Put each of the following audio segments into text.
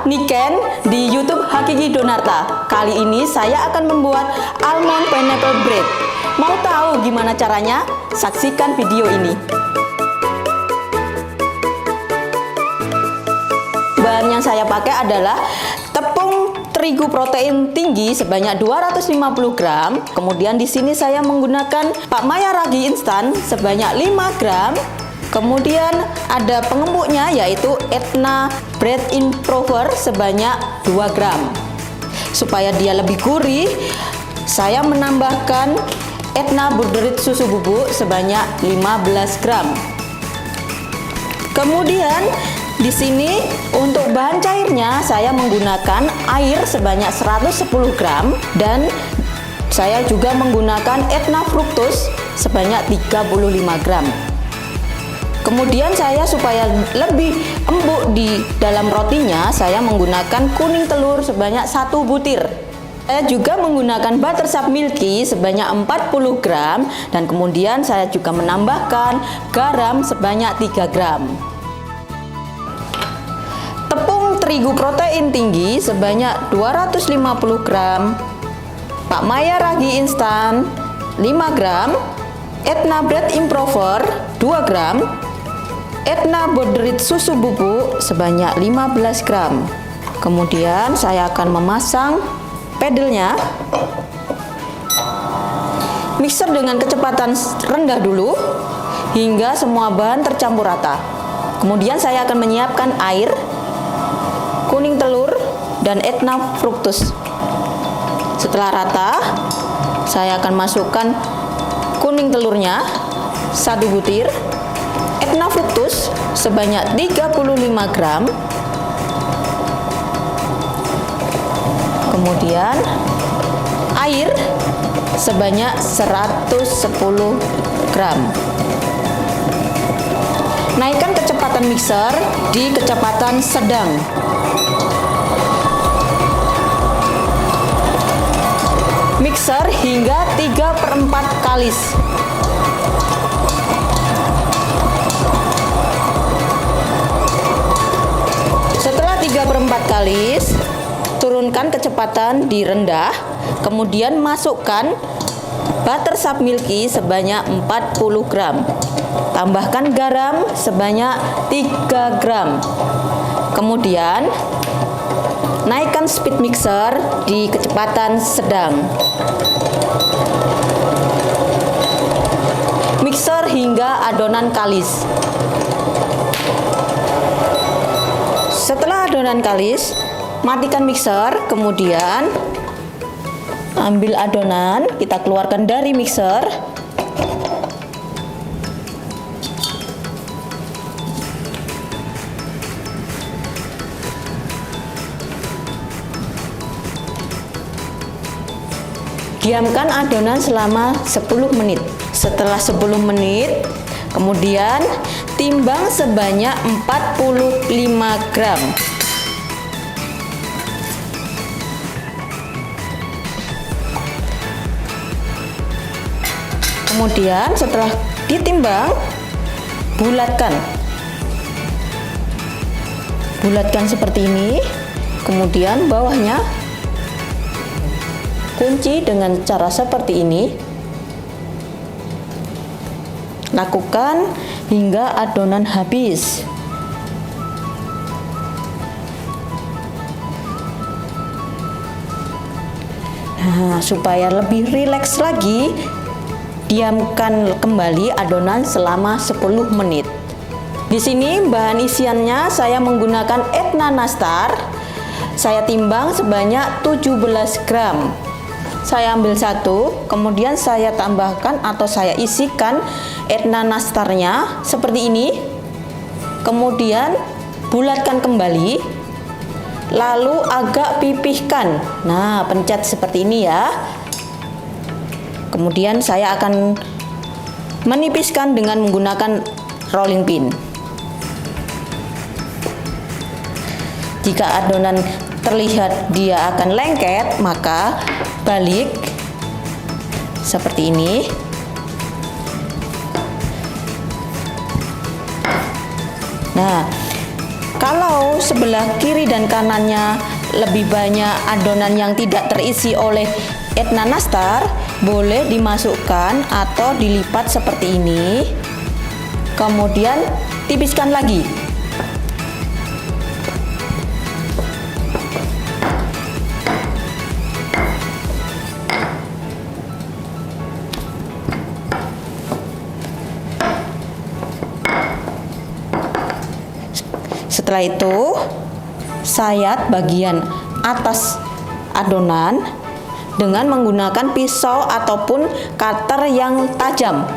Niken di YouTube Hakiki Donarta. Kali ini saya akan membuat almond pineapple bread. Mau tahu gimana caranya? Saksikan video ini. Bahan yang saya pakai adalah tepung terigu protein tinggi sebanyak 250 gram. Kemudian di sini saya menggunakan Pakmaya ragi instan sebanyak 5 gram. Kemudian ada pengembuknya yaitu Etna Bread Improver sebanyak 2 gram. Supaya dia lebih gurih, saya menambahkan Etna Borderit susu bubuk sebanyak 15 gram. Kemudian di sini untuk bahan cairnya saya menggunakan air sebanyak 110 gram dan saya juga menggunakan Etna Fructose sebanyak 35 gram. Kemudian saya supaya lebih empuk di dalam rotinya, saya menggunakan kuning telur sebanyak 1 butir. Saya juga menggunakan buttersap milky sebanyak 40 gram dan kemudian saya juga menambahkan garam sebanyak 3 gram. Tepung terigu protein tinggi sebanyak 250 gram. Pakmaya ragi instan 5 gram. Etna Bread Improver 2 gram. Etna Borderit susu bubuk sebanyak 15 gram. Kemudian saya akan memasang paddle-nya. Mixer dengan kecepatan rendah dulu hingga semua bahan tercampur rata. Kemudian saya akan menyiapkan air, kuning telur, dan Etna Fructose. Setelah rata, saya akan masukkan kuning telurnya 1 butir, Etna Fructose sebanyak 35 gram. Kemudian air sebanyak 110 gram. Naikkan kecepatan mixer di kecepatan sedang. Mixer hingga 3/4 kalis. Setelah 3/4 kalis, turunkan kecepatan di rendah, kemudian masukkan buttersap milky sebanyak 40 gram. Tambahkan garam sebanyak 3 gram. Kemudian naikkan speed mixer di kecepatan sedang. Mixer hingga adonan kalis. Setelah adonan kalis, matikan mixer, kemudian ambil adonan, kita keluarkan dari mixer. Diamkan adonan selama 10 menit. Setelah 10 menit, kemudian timbang sebanyak 45 gram. Kemudian setelah ditimbang, bulatkan. Bulatkan seperti ini. Kemudian bawahnya kunci dengan cara seperti ini. Lakukan hingga adonan habis. Nah, supaya lebih rileks lagi, diamkan kembali adonan selama 10 menit. Di sini bahan isiannya saya menggunakan Etna Nastar. Saya timbang sebanyak 17 gram. Saya ambil 1, kemudian saya tambahkan atau saya isikan Etna Nastarnya seperti ini. Kemudian bulatkan kembali, lalu agak pipihkan. Nah, pencet seperti ini ya. Kemudian saya akan menipiskan dengan menggunakan rolling pin. Jika adonan terlihat dia akan lengket, maka balik seperti ini. Nah, Kalau sebelah kiri dan kanannya lebih banyak adonan yang tidak terisi oleh Etna nastar, boleh dimasukkan atau dilipat seperti ini. Kemudian tipiskan lagi. Setelah itu, sayat bagian atas adonan dengan menggunakan pisau ataupun cutter yang tajam.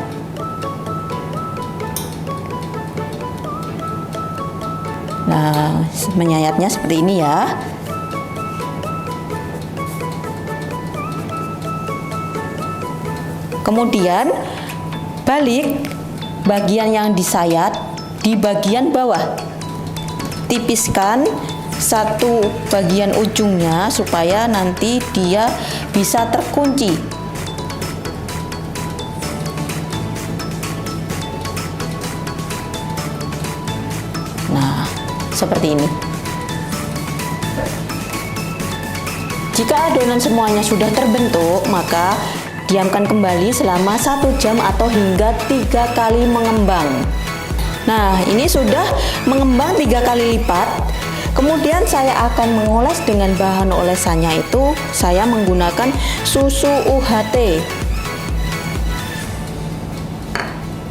Nah, menyayatnya seperti ini ya. Kemudian balik bagian yang disayat di bagian bawah. Tipiskan satu bagian ujungnya supaya nanti dia bisa terkunci. Nah, seperti ini. Jika adonan semuanya sudah terbentuk, maka diamkan kembali selama 1 jam atau hingga 3 kali mengembang. Nah, ini sudah mengembang 3 kali lipat. Kemudian saya akan mengoles dengan bahan olesannya itu saya menggunakan susu UHT.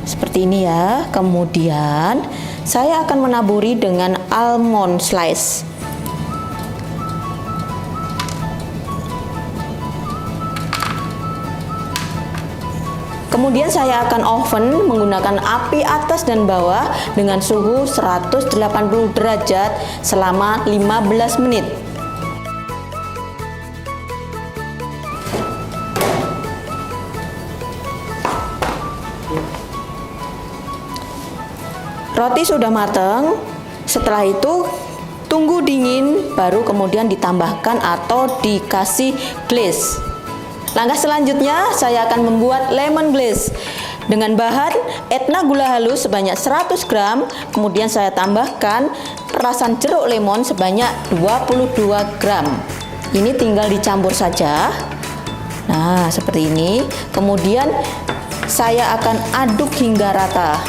Seperti ini ya. Kemudian saya akan menaburi dengan almond slice. Kemudian saya akan oven menggunakan api atas dan bawah dengan suhu 180 derajat selama 15 menit. Roti sudah matang. Setelah itu tunggu dingin baru kemudian ditambahkan atau dikasih glaze. Langkah selanjutnya saya akan membuat lemon glaze dengan bahan Etna gula halus sebanyak 100 gram, kemudian saya tambahkan perasan jeruk lemon sebanyak 22 gram. Ini tinggal dicampur saja. Nah, seperti ini. Kemudian saya akan aduk hingga rata.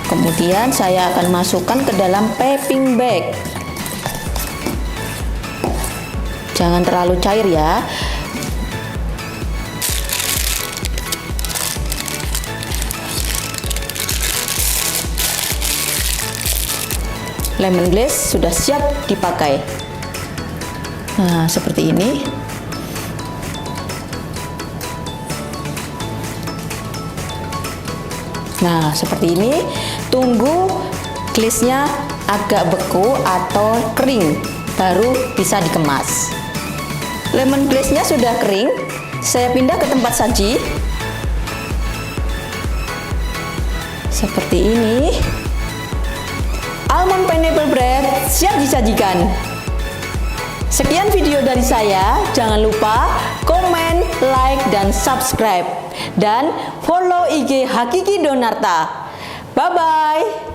Kemudian saya akan masukkan ke dalam piping bag. Jangan terlalu cair ya. Lemon glaze sudah siap dipakai. Nah, seperti ini. Nah, seperti ini. Tunggu glaze-nya agak beku atau kering, baru bisa dikemas. Lemon glaze-nya sudah kering. Saya pindah ke tempat saji. Seperti ini. Almond pineapple bread siap disajikan. Sekian video dari saya. Jangan lupa komen, like, dan subscribe. Dan follow IG Hakiki Donarta. Bye-bye.